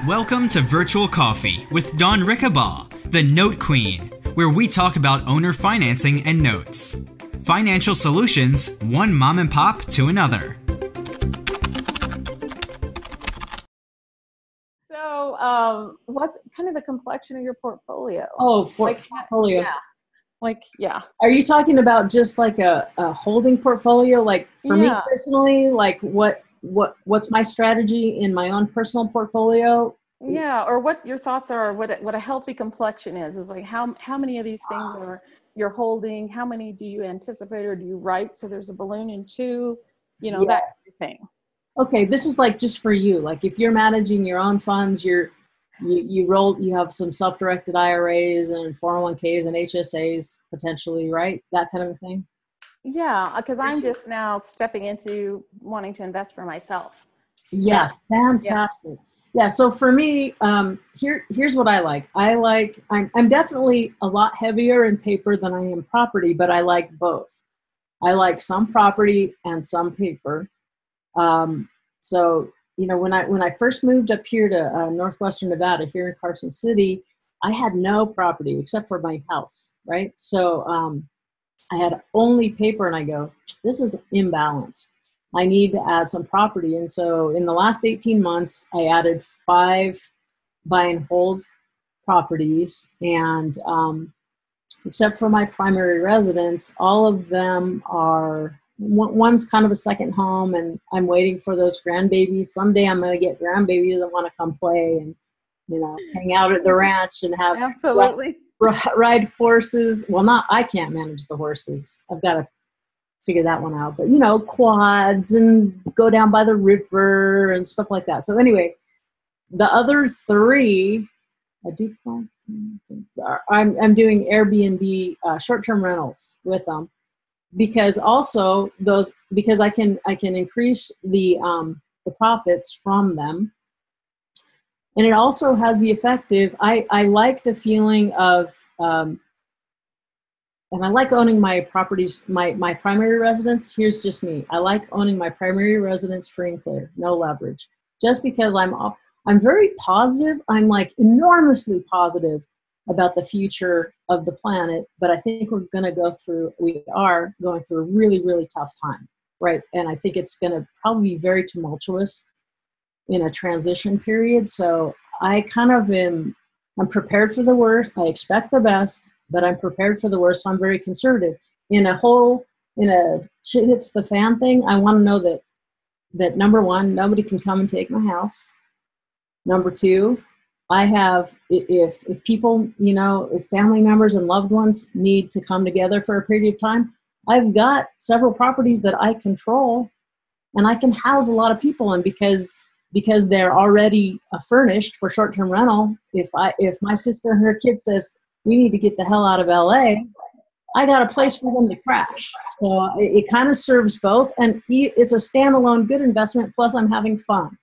Welcome to Virtual Coffee with Dawn Rickabaugh, the Note Queen, where we talk about owner financing and notes. Financial solutions, one mom and pop to another. So, what's kind of the complexion of your portfolio? Portfolio. Yeah. Are you talking about just like a holding portfolio? Like for me personally, like what's my strategy in my own personal portfolio? Yeah, or what your thoughts are, what a healthy complexion is like how many of these things are you're holding, how many do you anticipate or do you write so there's a balloon in two, that kind of thing. Okay, this is like just for you. Like if you're managing your own funds, you have some self-directed IRAs and 401ks and HSAs potentially, right? That kind of a thing. Yeah, because I'm just now stepping into wanting to invest for myself. Yeah, so, fantastic. Yeah, so for me, here's what I like. I'm definitely a lot heavier in paper than I am property, but I like both. I like some property and some paper. So when I first moved up here to northwestern Nevada, here in Carson City, I had no property except for my house, right? So I had only paper, and I go, this is imbalanced. I need to add some property. And so in the last 18 months, I added 5 buy and hold properties. And except for my primary residence, all of them are, one's kind of a second home, and I'm waiting for those grandbabies. Someday I'm going to get grandbabies that want to come play and, hang out at the ranch and have absolutely ride horses. Well, I can't manage the horses. I've got to figure that one out, but quads and go down by the river and stuff like that. So anyway, the other 3, I'm doing Airbnb short-term rentals with them because I can increase the profits from them. And it also has the effective, I like the feeling of, and I like owning my properties, my primary residence. Here's just me. I like owning my primary residence free and clear, no leverage. Just because I'm very positive. I'm like enormously positive about the future of the planet, but I think we are going through a really, really tough time, right? And I think it's going to probably be very tumultuous in a transition period. So I kind of I'm prepared for the worst. I expect the best, but I'm prepared for the worst. So I'm very conservative. In a shit hits the fan thing, I want to know that number 1, nobody can come and take my house. Number 2, I have, if people, if family members and loved ones need to come together for a period of time, I've got several properties that I control and I can house a lot of people. And because they're already furnished for short-term rental, if my sister and her kid says, we need to get the hell out of LA, I got a place for them to crash. So it kind of serves both. And it's a standalone good investment, plus I'm having fun,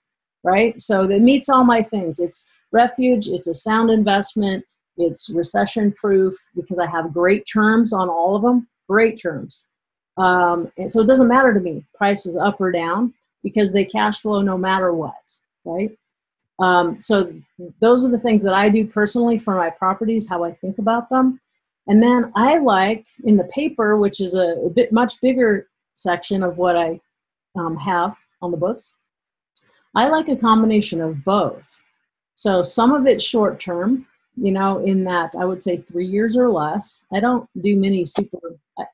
right? So it meets all my things. It's refuge, it's a sound investment, it's recession-proof because I have great terms on all of them, great terms. And so it doesn't matter to me, price is up or down, because they cash flow no matter what, right? So those are the things that I do personally for my properties, how I think about them. And then I like in the paper, which is a much bigger section of what I have on the books, I like a combination of both. So some of it's short term, in that I would say 3 years or less. I don't do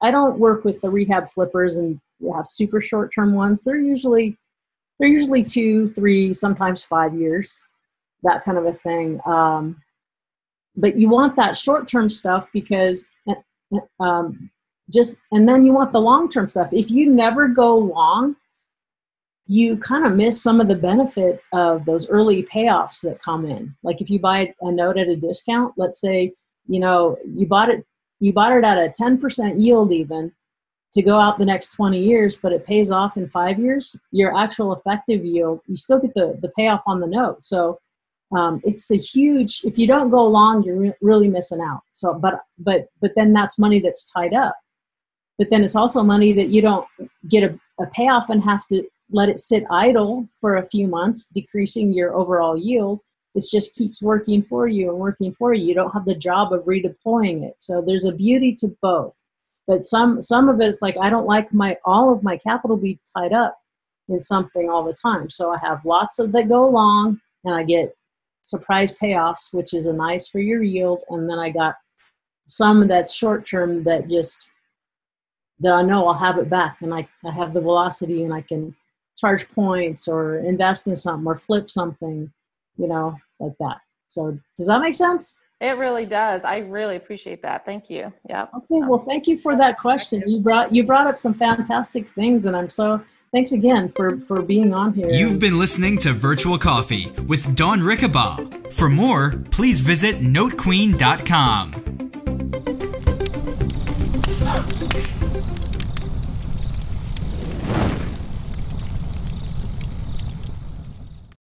I don't work with the rehab flippers and have super short term ones. They're usually 2, 3, sometimes 5 years, that kind of a thing. But you want that short term stuff because and then you want the long term stuff. If you never go long, you kind of miss some of the benefit of those early payoffs that come in. Like if you buy a note at a discount, let's say, you bought it at a 10% yield even to go out the next 20 years, but it pays off in 5 years, your actual effective yield, you still get the payoff on the note. So it's if you don't go long, you're really missing out. So, but then that's money that's tied up. But then it's also money that you don't get a payoff and have to let it sit idle for a few months, decreasing your overall yield. it just keeps working for you and working for you. You don't have the job of redeploying it. So there's a beauty to both. But some of it, it's like, I don't like all of my capital be tied up in something all the time. So I have lots of that go long, and I get surprise payoffs, which is a nice for your yield. And then I got some that's short term that I know I'll have it back, and I have the velocity, and I can charge points or invest in something or flip something, like that. So does that make sense? It really does. I really appreciate that. Thank you. Yeah. Okay. Well, thank you for that question. You brought up some fantastic things, and thanks again for being on here. You've been listening to Virtual Coffee with Dawn Rickabaugh. For more, please visit notequeen.com.